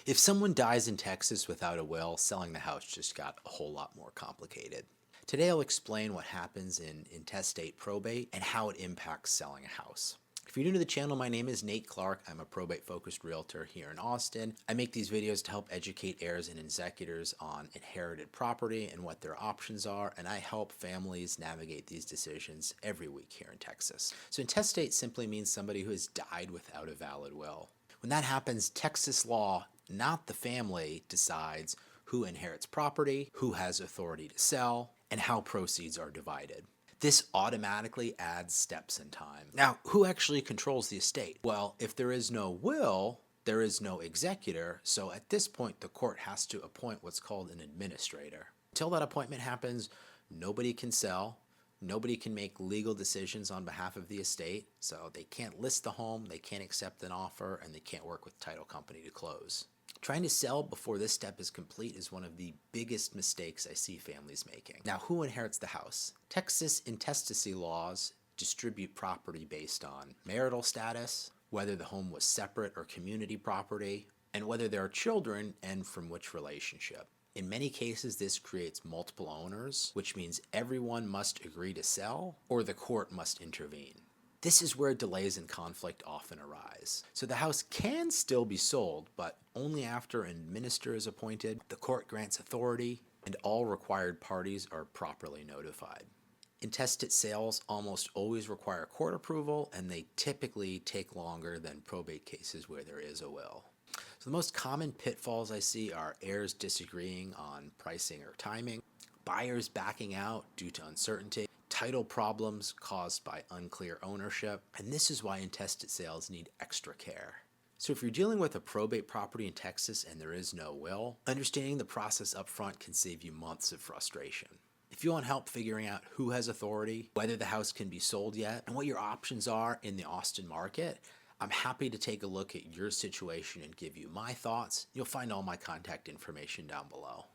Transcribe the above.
If someone dies in Texas without a will, selling the house just got a whole lot more complicated. Today I'll explain what happens in intestate probate and how it impacts selling a house. If you're new to the channel, my name is Nate Clark. I'm a probate-focused realtor here in Austin. I make these videos to help educate heirs and executors on inherited property and what their options are, and I help families navigate these decisions every week here in Texas. So intestate simply means somebody who has died without a valid will. When that happens, Texas law, not the family, decides who inherits property, who has authority to sell, and how proceeds are divided. This automatically adds steps in time. Now, who actually controls the estate? Well, if there is no will, there is no executor, so at this point the court has to appoint what's called an administrator. Until that appointment happens, nobody can sell, nobody can make legal decisions on behalf of the estate, so they can't list the home, they can't accept an offer, and they can't work with the title company to close. Trying to sell before this step is complete is one of the biggest mistakes I see families making. Now, who inherits the house? Texas intestacy laws distribute property based on marital status, whether the home was separate or community property, and whether there are children and from which relationship. In many cases, this creates multiple owners, which means everyone must agree to sell or the court must intervene. This is where delays and conflict often arise. So the house can still be sold, but only after an administrator is appointed, the court grants authority, and all required parties are properly notified. Intestate sales almost always require court approval, and they typically take longer than probate cases where there is a will. So the most common pitfalls I see are heirs disagreeing on pricing or timing, buyers backing out due to uncertainty, title problems caused by unclear ownership, and this is why intestate sales need extra care. So if you're dealing with a probate property in Texas and there is no will, understanding the process up front can save you months of frustration. If you want help figuring out who has authority, whether the house can be sold yet, and what your options are in the Austin market, I'm happy to take a look at your situation and give you my thoughts. You'll find all my contact information down below.